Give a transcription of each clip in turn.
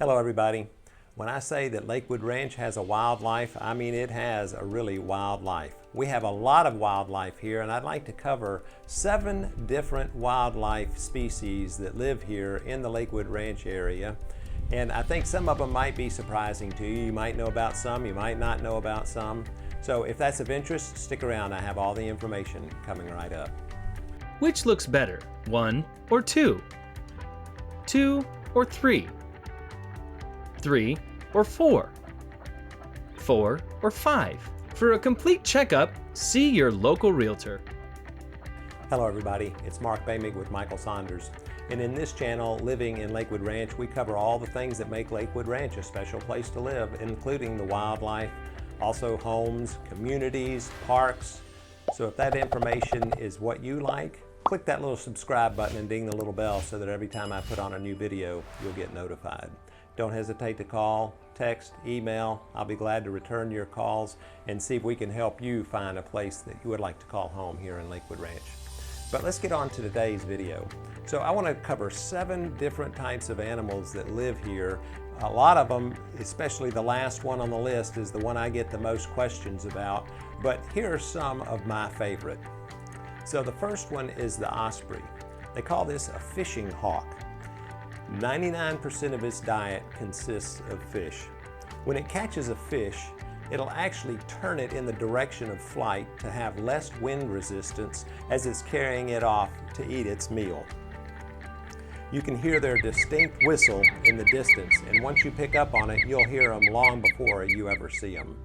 Hello everybody. When I say that Lakewood Ranch has a wildlife, I mean it has a really wild life. We have a lot of wildlife here, and I'd like to cover 7 different wildlife species that live here in the Lakewood Ranch area. And I think some of them might be surprising to you. You might know about some, you might not know about some. So if that's of interest, stick around. I have all the information coming right up. Which looks better, 1 or 2? 2 or 3? 3 or 4? 4 or 5? For a complete checkup, see your local realtor. Hello everybody, it's MarkBoehmig with Michael Saunders. And in this channel, Living in Lakewood Ranch, we cover all the things that make Lakewood Ranch a special place to live, including the wildlife, also homes, communities, parks. So if that information is what you like, click that little subscribe button and ding the little bell so that every time I put on a new video, you'll get notified. Don't hesitate to call, text, email. I'll be glad to return your calls and see if we can help you find a place that you would like to call home here in Lakewood Ranch. But let's get on to today's video. So I want to cover 7 different types of animals that live here. A lot of them, especially the last one on the list, is the one I get the most questions about, but here are some of my favorite. So the first one is the osprey. They call this a fishing hawk. 99% of its diet consists of fish. When it catches a fish, it'll actually turn it in the direction of flight to have less wind resistance as it's carrying it off to eat its meal. You can hear their distinct whistle in the distance, and once you pick up on it, you'll hear them long before you ever see them.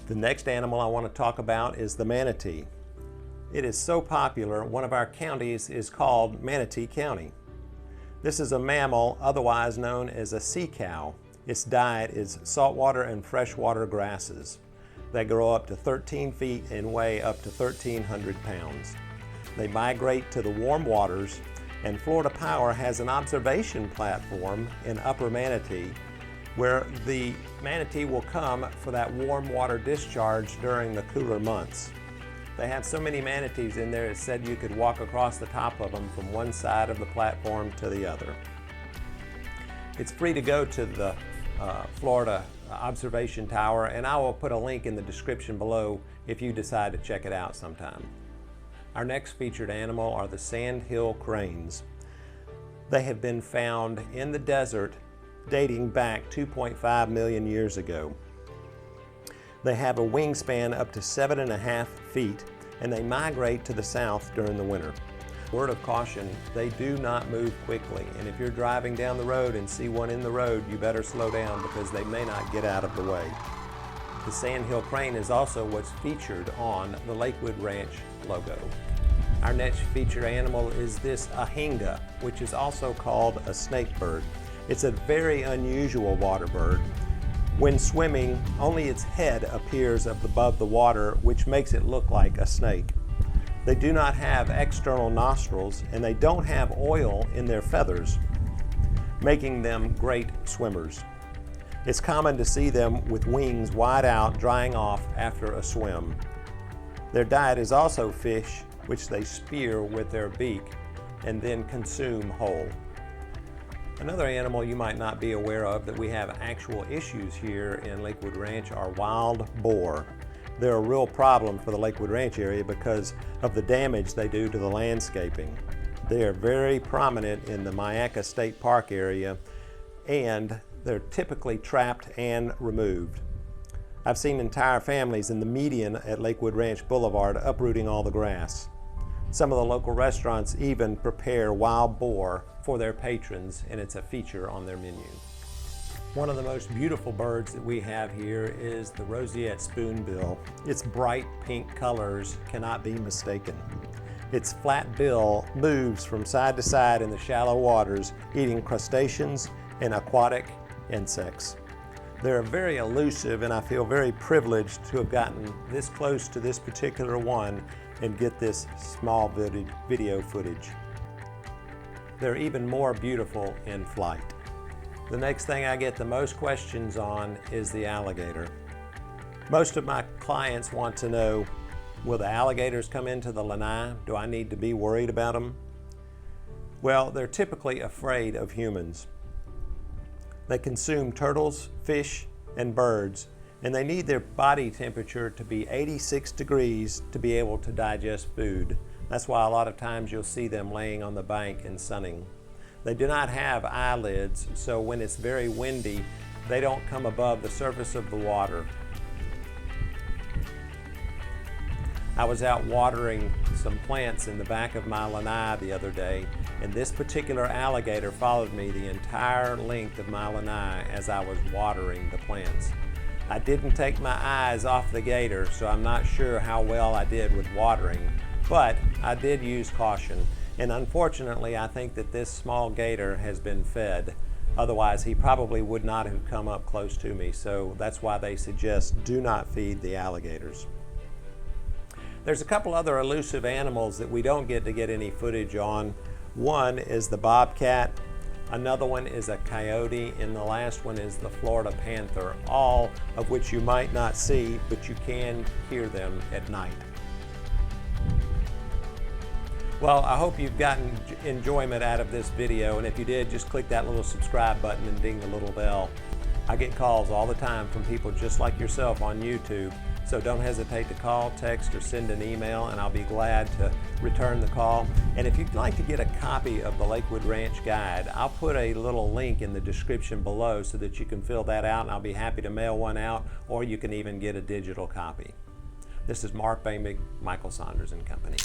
The next animal I want to talk about is the manatee. It is so popular, one of our counties is called Manatee County. This is a mammal otherwise known as a sea cow. Its diet is saltwater and freshwater grasses. They grow up to 13 feet and weigh up to 1,300 pounds. They migrate to the warm waters, and Florida Power has an observation platform in Upper Manatee where the manatee will come for that warm water discharge during the cooler months. They have so many manatees in there, it said you could walk across the top of them from one side of the platform to the other. It's free to go to the Florida Observation Tower, and I will put a link in the description below if you decide to check it out sometime. Our next featured animal are the Sandhill Cranes. They have been found in the desert dating back 2.5 million years ago. They have a wingspan up to 7.5 feet, and they migrate to the south during the winter. Word of caution, they do not move quickly, and if you're driving down the road and see one in the road, you better slow down because they may not get out of the way. The Sandhill Crane is also what's featured on the Lakewood Ranch logo. Our next featured animal is this Anhinga, which is also called a snake bird. It's a very unusual water bird. When swimming, only its head appears above the water, which makes it look like a snake. They do not have external nostrils, and they don't have oil in their feathers, making them great swimmers. It's common to see them with wings wide out, drying off after a swim. Their diet is also fish, which they spear with their beak and then consume whole. Another animal you might not be aware of that we have actual issues here in Lakewood Ranch are wild boar. They're a real problem for the Lakewood Ranch area because of the damage they do to the landscaping. They are very prominent in the Myakka State Park area, and they're typically trapped and removed. I've seen entire families in the median at Lakewood Ranch Boulevard uprooting all the grass. Some of the local restaurants even prepare wild boar for their patrons, and it's a feature on their menu. One of the most beautiful birds that we have here is the Roseate Spoonbill. Its bright pink colors cannot be mistaken. Its flat bill moves from side to side in the shallow waters, eating crustaceans and aquatic insects. They're very elusive, and I feel very privileged to have gotten this close to this particular one and get this small video footage. They're even more beautiful in flight. The next thing I get the most questions on is the alligator. Most of my clients want to know, will the alligators come into the lanai? Do I need to be worried about them? Well, they're typically afraid of humans. They consume turtles, fish, and birds, and they need their body temperature to be 86 degrees to be able to digest food. That's why a lot of times you'll see them laying on the bank and sunning. They do not have eyelids, so when it's very windy, they don't come above the surface of the water. I was out watering some plants in the back of my lanai the other day, and this particular alligator followed me the entire length of my lanai as I was watering the plants. I didn't take my eyes off the gator, so I'm not sure how well I did with watering, but I did use caution. And unfortunately, I think that this small gator has been fed. Otherwise, he probably would not have come up close to me. So that's why they suggest do not feed the alligators. There's a couple other elusive animals that we don't get to get any footage on. One is the bobcat, another one is a coyote, and the last one is the Florida panther, all of which you might not see, but you can hear them at night. Well, I hope you've gotten enjoyment out of this video, and if you did, just click that little subscribe button and ding the little bell. I get calls all the time from people just like yourself on YouTube, so don't hesitate to call, text, or send an email, and I'll be glad to return the call. And if you'd like to get a copy of the Lakewood Ranch Guide, I'll put a little link in the description below so that you can fill that out, and I'll be happy to mail one out, or you can even get a digital copy. This is Mark Boehmig, Michael Saunders and Company.